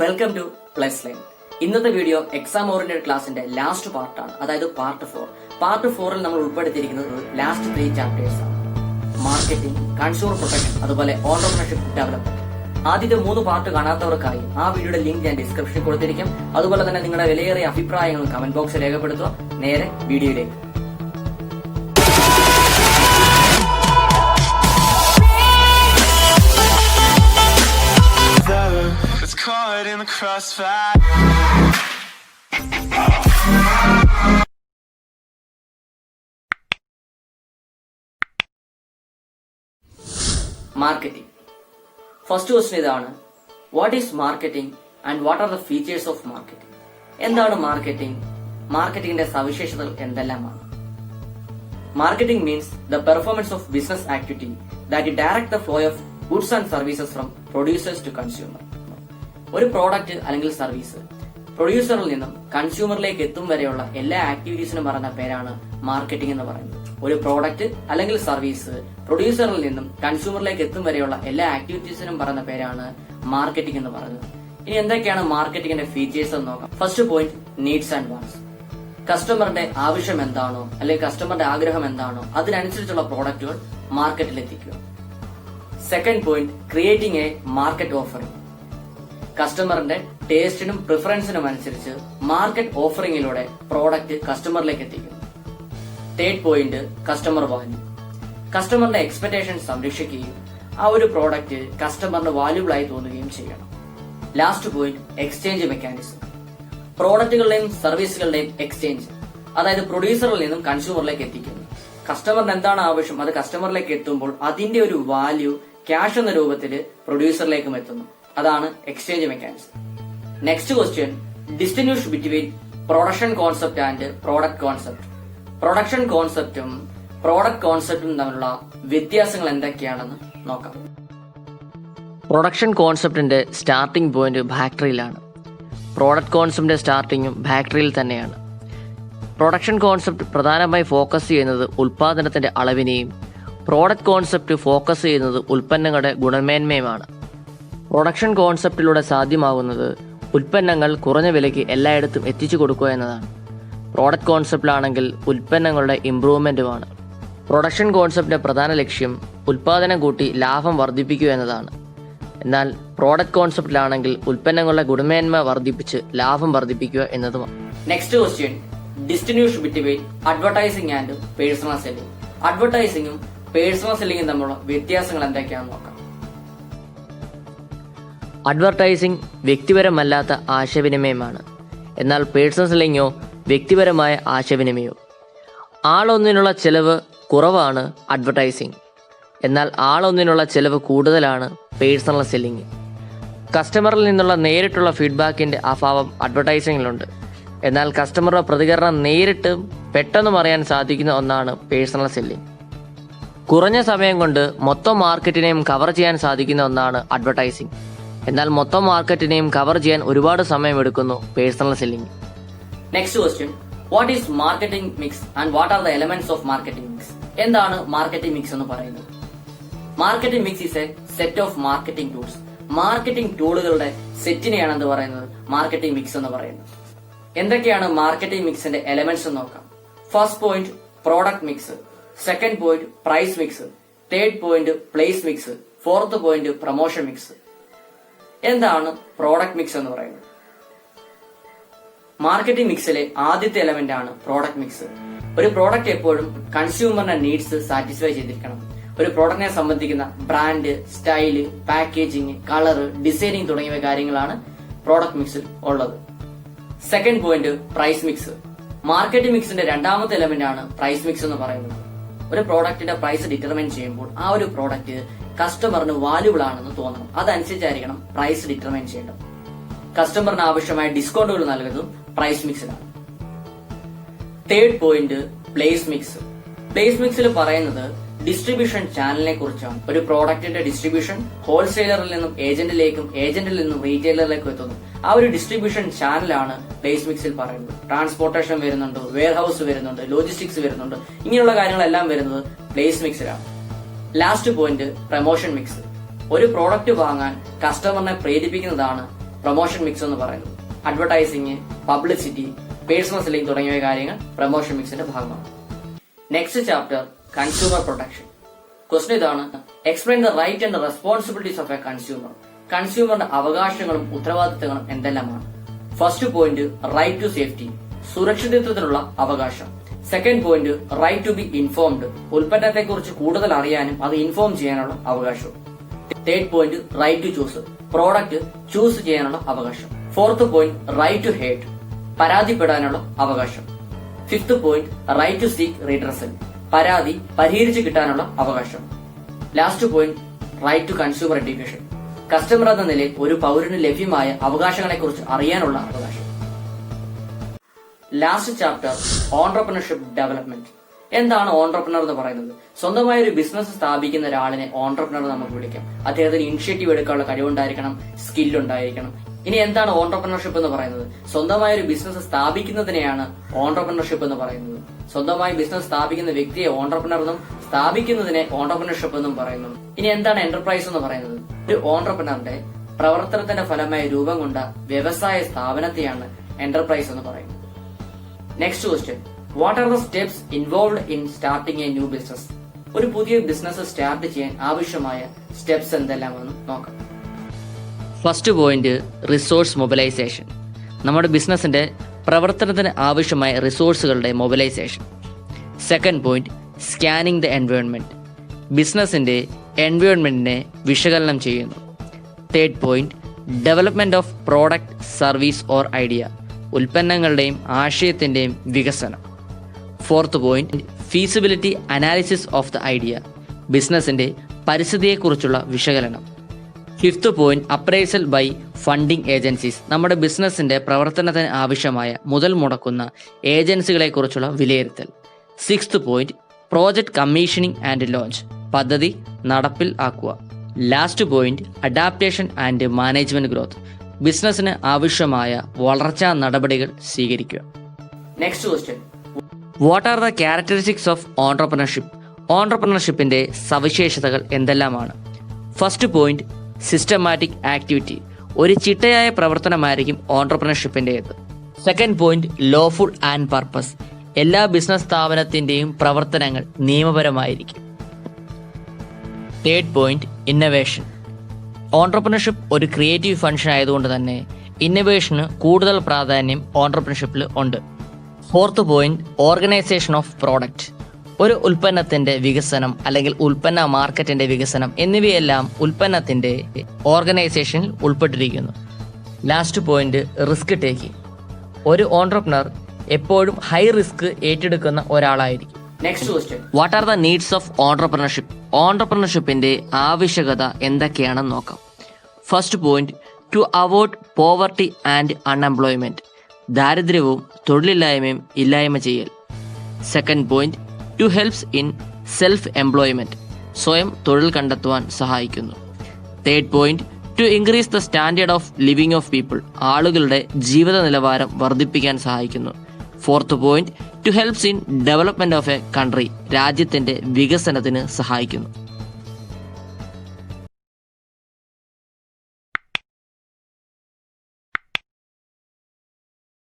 Welcome two plus line. ഇന്നത്തെ video exam oriented ക്ലാസിന്റെ last പാർട്ടാണ്, അതായത് പാർട്ട് 4. പാർട്ട് 4ൽ നമ്മൾ ഉൾപ്പെടുത്തിയിരിക്കുന്നത് ലാസ്റ്റ് 3 ചാപ്റ്റേഴ്സ് ആണ്: മാർക്കറ്റിംഗ്, കൺസ്യൂമർ പ്രൊട്ടക്ഷൻ, അതുപോലെ ഓൺടർപ്രണർഷിപ്പ് ഡെവലപ്മെന്റ്. ആദ്യത്തെ 3 പാർട്ട് കാണാത്തവർക്കായി ആ വീഡിയോയുടെ ലിങ്ക് ഞാൻ ഡിസ്ക്രിപ്ഷനിൽ കൊടുത്തിരിക്കും. അതുപോലെ തന്നെ നിങ്ങളുടെ വിലയേറിയ അഭിപ്രായങ്ങളും കമന്റ് ബോക്സിൽ രേഖപ്പെടുത്തുക. നേരെ വീഡിയോയിലേക്ക്. Caught in the crossfire. Marketing. First question ഇതാണ്: what is marketing and what are the features of marketing? എന്താണ് മാർക്കറ്റിംഗ്? മാർക്കറ്റിംഗിന്റെ സവിശേഷതകൾ എന്തെല്ലാമാണ്? Marketing means the performance of business activity that direct the flow of goods and services from producers to consumer. ഒരു product അല്ലെങ്കിൽ service പ്രൊഡ്യൂസറിൽ നിന്നും കൺസ്യൂമറിലേക്ക് എത്തും വരെയുള്ള എല്ലാ ആക്ടിവിറ്റീസിനും പറയുന്ന പേരാണ് മാർക്കറ്റിംഗ് എന്ന് പറയുന്നത്. ഒരു പ്രോഡക്റ്റ് അല്ലെങ്കിൽ സർവീസ് പ്രൊഡ്യൂസറിൽ നിന്നും കൺസ്യൂമറിലേക്ക് എത്തും വരെയുള്ള എല്ലാ ആക്ടിവിറ്റീസിനും പറയുന്ന പേരാണ് മാർക്കറ്റിംഗ് എന്ന് പറയുന്നത്. ഇനി എന്തൊക്കെയാണ് മാർക്കറ്റിംഗിന്റെ ഫീച്ചേഴ്സ് എന്ന് നോക്കാം. First point, needs and wants. കസ്റ്റമറിന്റെ ആവശ്യം എന്താണോ അല്ലെങ്കിൽ കസ്റ്റമറിന്റെ ആഗ്രഹം എന്താണോ അതിനനുസരിച്ചുള്ള പ്രോഡക്റ്റുകൾ മാർക്കറ്റിൽ എത്തിക്കുക. Second point, creating a market offering. കസ്റ്റമറിന്റെ ടേസ്റ്റിനും പ്രിഫറൻസിനും അനുസരിച്ച് മാർക്കറ്റ് ഓഫറിംഗിലൂടെ പ്രോഡക്റ്റ് കസ്റ്റമറിലേക്ക് എത്തിക്കുന്നു. Third point, customer value. കസ്റ്റമറിന്റെ എക്സ്പെക്ടേഷൻ സംരക്ഷിക്കുകയും ആ ഒരു പ്രോഡക്റ്റ് കസ്റ്റമറിന് വാല്യൂബിൾ ആയി തോന്നുകയും ചെയ്യണം. Last point, exchange mechanism. പ്രോഡക്റ്റുകളുടെയും സർവീസുകളുടെയും എക്സ്ചേഞ്ച്, അതായത് പ്രൊഡ്യൂസറിൽ നിന്നും കൺസ്യൂമറിലേക്ക് എത്തിക്കുന്നു. കസ്റ്റമറിന് എന്താണ് ആവശ്യം അത് കസ്റ്റമറിലേക്ക് എത്തുമ്പോൾ അതിന്റെ ഒരു വാല്യൂ ക്യാഷ് എന്ന രൂപത്തിൽ പ്രൊഡ്യൂസറിലേക്കും എത്തുന്നു. അതാണ് exchange mechanism. Next question, distinguish between production concept and product concept. Production കോൺസെപ്റ്റും പ്രോഡക്റ്റ് കോൺസെപ്റ്റും തമ്മിലുള്ള വ്യത്യാസങ്ങൾ എന്തൊക്കെയാണെന്ന് നോക്കാം. പ്രൊഡക്ഷൻ കോൺസെപ്റ്റിന്റെ സ്റ്റാർട്ടിംഗ് പോയിന്റ് ഫാക്ടറിയിലാണ്. പ്രോഡക്റ്റ് കോൺസെപ്റ്റിന്റെ സ്റ്റാർട്ടിങ്ങും ഫാക്ടറിയിൽ തന്നെയാണ്. പ്രൊഡക്ഷൻ കോൺസെപ്റ്റ് പ്രധാനമായി ഫോക്കസ് ചെയ്യുന്നത് ഉൽപാദനത്തിന്റെ അളവിനെയും പ്രോഡക്റ്റ് കോൺസെപ്റ്റ് ഫോക്കസ് ചെയ്യുന്നത് ഉൽപ്പന്നങ്ങളുടെ ഗുണമേന്മയുമാണ്. പ്രൊഡക്ഷൻ കോൺസെപ്റ്റിലൂടെ സാധ്യമാകുന്നത് ഉൽപ്പന്നങ്ങൾ കുറഞ്ഞ വിലയ്ക്ക് എല്ലായിടത്തും എത്തിച്ചു കൊടുക്കുക എന്നതാണ്. പ്രോഡക്റ്റ് കോൺസെപ്റ്റിലാണെങ്കിൽ ഉൽപ്പന്നങ്ങളുടെ ഇംപ്രൂവ്മെന്റുമാണ്. പ്രൊഡക്ഷൻ കോൺസെപ്റ്റിന്റെ പ്രധാന ലക്ഷ്യം ഉൽപാദനം കൂട്ടി ലാഭം വർദ്ധിപ്പിക്കുക എന്നതാണ്. എന്നാൽ പ്രോഡക്റ്റ് കോൺസെപ്റ്റിലാണെങ്കിൽ ഉൽപ്പന്നങ്ങളുടെ ഗുണമേന്മ വർദ്ധിപ്പിച്ച് ലാഭം വർദ്ധിപ്പിക്കുക എന്നതുമാണ്. Next question, distinguish between advertising and personal selling. അഡ്വർടൈസിംഗും പേഴ്സണൽ സെല്ലിംഗും തമ്മിലുള്ള വ്യത്യാസങ്ങൾ എന്തൊക്കെയാണെന്ന് നോക്കാം. അഡ്വർടൈസിംഗ് വ്യക്തിപരമല്ലാത്ത ആശയവിനിമയമാണ്. എന്നാൽ പേഴ്സണൽ സെല്ലിങ്ങോ വ്യക്തിപരമായ ആശയവിനിമയം. ആളൊന്നിനുള്ള ചെലവ് കുറവാണ് അഡ്വർടൈസിംഗ്. എന്നാൽ ആളൊന്നിനുള്ള ചെലവ് കൂടുതലാണ് പേഴ്സണൽ സെല്ലിംഗ്. കസ്റ്റമറിൽ നിന്നുള്ള നേരിട്ടുള്ള ഫീഡ്ബാക്കിന്റെ അഭാവം അഡ്വർടൈസിംഗിലുണ്ട്. എന്നാൽ കസ്റ്റമറുടെ പ്രതികരണം നേരിട്ട് പെട്ടെന്ന് അറിയാൻ സാധിക്കുന്ന ഒന്നാണ് പേഴ്സണൽ സെല്ലിംഗ്. കുറഞ്ഞ സമയം കൊണ്ട് മൊത്തം മാർക്കറ്റിനെയും കവർ ചെയ്യാൻ സാധിക്കുന്ന ഒന്നാണ് അഡ്വർടൈസിംഗ്. എന്നാൽ മൊത്തം മാർക്കറ്റിനെയും കവർ ചെയ്യാൻ ഒരുപാട് സമയമെടുക്കുന്നു personal selling. Next question, what is marketing mix and what are the elements of marketing mix? എന്താണ് മാർക്കറ്റിംഗ് മിക്സ് എന്ന് പറയുന്നത്? Marketing mix is a set of marketing tools. Marketing ടൂളുകളുടെ സെറ്റിനെയാണ് എന്ത് പറയുന്നത്? മാർക്കറ്റിംഗ് മിക്സ് എന്ന് പറയുന്നത്. എന്തൊക്കെയാണ് മാർക്കറ്റിംഗ് മിക്സിന്റെ എലമെന്റ്സ് എന്ന് നോക്കാം. First point, product mix. Second point, price mix. Third point, place mix. Fourth point, promotion mix. എന്താണ് പ്രോഡക്റ്റ് മിക്സ് എന്ന് പറയുന്നത്? മാർക്കറ്റിംഗ് മിക്സിലെ ആദ്യത്തെ എലമെന്റ് ആണ് പ്രോഡക്റ്റ് മിക്സ്. ഒരു പ്രോഡക്റ്റ് എപ്പോഴും കൺസ്യൂമറിന്റെ നീഡ്സ് സാറ്റിസ്ഫൈ ചെയ്തിരിക്കണം. ഒരു പ്രോഡക്റ്റിനെ സംബന്ധിക്കുന്ന brand, style, packaging, colour, designing തുടങ്ങിയ കാര്യങ്ങളാണ് പ്രോഡക്റ്റ് മിക്സിൽ ഉള്ളത്. Second point, price mix. Marketing മിക്സിന്റെ രണ്ടാമത്തെ എലമെന്റ് ആണ് പ്രൈസ് മിക്സ് എന്ന് പറയുന്നത്. ഒരു പ്രോഡക്റ്റിന്റെ പ്രൈസ് ഡിറ്റർമൈൻ ചെയ്യുമ്പോൾ ആ ഒരു പ്രോഡക്റ്റ് കസ്റ്റമറിന് വാല്യൂബിൾ ആണെന്ന് തോന്നണം. അതനുസരിച്ചായിരിക്കണം പ്രൈസ് ഡിറ്റർമൈൻ ചെയ്യേണ്ടത്. കസ്റ്റമറിന് ആവശ്യമായ ഡിസ്കൗണ്ടുകൾ നൽകുന്നതും പ്രൈസ് മിക്സിലാണ്. Third point, place mix. Place മിക്സിൽ പറയുന്നത് ഡിസ്ട്രിബ്യൂഷൻ ചാനലിനെ കുറിച്ചാണ്. ഒരു പ്രോഡക്റ്റിന്റെ ഡിസ്ട്രിബ്യൂഷൻ ഹോൾസെയിലറിൽ നിന്നും ഏജന്റിലേക്കും ഏജന്റിൽ നിന്നും റീറ്റെയിലറിലേക്കും എത്തുന്നു. ആ ഒരു ഡിസ്ട്രിബ്യൂഷൻ ചാനലാണ് പ്ലേസ് മിക്സിൽ പറയുന്നത്. ട്രാൻസ്പോർട്ടേഷൻ വരുന്നുണ്ട്, വെയർഹൌസ് വരുന്നുണ്ട്, ലോജിസ്റ്റിക്സ് വരുന്നുണ്ട്. ഇങ്ങനെയുള്ള കാര്യങ്ങളെല്ലാം വരുന്നത് പ്ലേസ് മിക്സിലാണ്. Last point, promotion mix. ഒരു പ്രോഡക്റ്റ് വാങ്ങാൻ കസ്റ്റമറിനെ പ്രേരിപ്പിക്കുന്നതാണ് പ്രൊമോഷൻ മിക്സ് എന്ന് പറയുന്നത്. അഡ്വർടൈസിങ്, പബ്ലിസിറ്റി, പേഴ്സണൽ സെല്ലിംഗ് തുടങ്ങിയ കാര്യങ്ങൾ പ്രൊമോഷൻ മിക്സിന്റെ ഭാഗമാണ്. Next chapter consumer protection. Question ഇതാണ്: explain the right and responsibilities of a consumer. കൺസ്യൂമറിന്റെ അവകാശങ്ങളും ഉത്തരവാദിത്തങ്ങളും എന്തെല്ലാമാണ്? First point right to safety, സുരക്ഷിതത്വത്തിനുള്ള അവകാശം. Second point right to be informed, ഉൽപ്പന്നത്തെക്കുറിച്ച് കൂടുതൽ അറിയാനും അത് ഇൻഫോം ചെയ്യാനുള്ള അവകാശം. Third point right to choose, product choose ചെയ്യാനുള്ള അവകാശം. Fourth point right to hate, പരാതിപ്പെടാനുള്ള അവകാശം. Fifth point right to seek redressal, പരാതി പരിഹരിച്ചു കിട്ടാനുള്ള അവകാശം. Last point right to consumer education, customer എന്ന നിലയിൽ ഒരു പൗരന് ലഭ്യമായ അവകാശങ്ങളെക്കുറിച്ച് അറിയാനുള്ള അവകാശം. Last chapter entrepreneurship development. എന്താണ് ഓൺട്രപ്രണർ എന്ന് പറയുന്നത്? സ്വന്തമായ ഒരു ബിസിനസ് സ്ഥാപിക്കുന്ന ഒരാളിനെ ഓൺട്രപ്രണർ നമുക്ക് വിളിക്കാം. അദ്ദേഹത്തിന് ഇനിഷ്യേറ്റീവ് എടുക്കാനുള്ള കഴിവുണ്ടായിരിക്കണം, സ്കില്ലുണ്ടായിരിക്കണം. ഇനി എന്താണ് ഓൺട്രപ്രണർഷിപ്പ് എന്ന് പറയുന്നത്? സ്വന്തമായ ഒരു ബിസിനസ് സ്ഥാപിക്കുന്നതിനെയാണ് ഓൺട്രപ്രണർഷിപ്പ് എന്ന് പറയുന്നത്. സ്വന്തമായി ബിസിനസ് സ്ഥാപിക്കുന്ന വ്യക്തിയെ ഓൺട്രപ്രണർ എന്നും സ്ഥാപിക്കുന്നതിനെ ഓൺട്രപ്രണർഷിപ്പ് എന്നും പറയുന്നു. ഇനി എന്താണ് എന്റർപ്രൈസ് എന്ന് പറയുന്നത്? ഒരു ഓൺട്രപ്രണറിന്റെ പ്രവർത്തനത്തിന്റെ ഫലമായി രൂപം കൊണ്ട വ്യവസായ സ്ഥാപനത്തെയാണ് എന്റർപ്രൈസ് എന്ന് പറയുന്നത്. Next question: what are the steps involve in starting a new business? ഒരു പുതിയ ബിസിനസ് സ്റ്റാർട്ട് ചെയ്യാൻ ആവശ്യമായ സ്റ്റെപ്സ് എന്തെല്ലാമെന്ന് നോക്കാം. First point resource mobilisation. നമ്മുടെ ബിസിനസിന്റെ പ്രവർത്തനത്തിന് ആവശ്യമായ റിസോഴ്സുകളുടെ mobilisation. Second point scanning the environment. ബിസിനസിന്റെ എൻവയോൺമെന്റിനെ വിശകലനം ചെയ്യുന്നു. Third point development of product, service or idea. ഉൽപ്പന്നങ്ങളുടെയും ആശയത്തിന്റെയും വികസനം. Fourth point feasibility analysis of the idea. ബിസിനസിന്റെ പരിസ്ഥിതിയെക്കുറിച്ചുള്ള വിശകലനം. Fifth point appraisal by funding agencies. നമ്മുടെ ബിസിനസിന്റെ പ്രവർത്തനത്തിന് ആവശ്യമായ മുതൽ മുടക്കുന്ന ഏജൻസികളെക്കുറിച്ചുള്ള വിലയിരുത്തൽ. Sixth point project commissioning and launch. പദ്ധതി നടപ്പിൽ ആക്കുക. Last point adaptation and management growth. ബിസിനസിന് ആവശ്യമായ വളർച്ചാ നടപടികൾ സ്വീകരിക്കുക. Next question: what are the characteristics of entrepreneurship? ഓൺട്രപ്രണർഷിപ്പിന്റെ സവിശേഷതകൾ എന്തെല്ലാമാണ്? First point systematic activity. ഒരു ചിട്ടയായ പ്രവർത്തനമായിരിക്കും ഓൺട്രപ്രണർഷിപ്പിന്റേത്. Second point lawful and purpose. എല്ലാ ബിസിനസ് സ്ഥാപനത്തിന്റെയും പ്രവർത്തനങ്ങൾ നിയമപരമായിരിക്കും. Third point innovation. ഓൺട്രപ്രണർഷിപ്പ് ഒരു ക്രിയേറ്റീവ് ഫംഗ്ഷൻ ആയതുകൊണ്ട് തന്നെ ഇന്നൊവേഷന് കൂടുതൽ പ്രാധാന്യം ഓൺട്രപ്രണർഷിപ്പിൽ ഉണ്ട്. Fourth point organisation of product. ഒരു ഉൽപ്പന്നത്തിന്റെ വികസനം അല്ലെങ്കിൽ ഉൽപ്പന്ന മാർക്കറ്റിന്റെ വികസനം എന്നിവയെല്ലാം ഉൽപ്പന്നത്തിന്റെ ഓർഗനൈസേഷനിൽ ഉൾപ്പെട്ടിരിക്കുന്നു. Last point risk taking. ഒരു ഓൺട്രപ്രണർ എപ്പോഴും ഹൈ റിസ്ക് ഏറ്റെടുക്കുന്ന ഒരാളായിരിക്കും. Next question: what are the needs of entrepreneurship? ഓൺട്രപ്രണർഷിപ്പിന്റെ ആവശ്യകത എന്തൊക്കെയാണെന്ന് നോക്കാം. First point to avoid poverty and unemployment. ദാരിദ്ര്യവും തൊഴിലില്ലായ്മയും ഇല്ലായ്മ ചെയ്യൽ. Second point to helps in self employment. സ്വയം തൊഴിൽ കണ്ടെത്തുവാൻ സഹായിക്കുന്നു. Third point to increase the standard of living of people. ആളുകളുടെ ജീവിത നിലവാരം വർദ്ധിപ്പിക്കാൻ സഹായിക്കുന്നു. Fourth point to helps in development of A country. രാജ്യത്തിന്റെ വികസനത്തിന് സഹായിക്കുന്നു.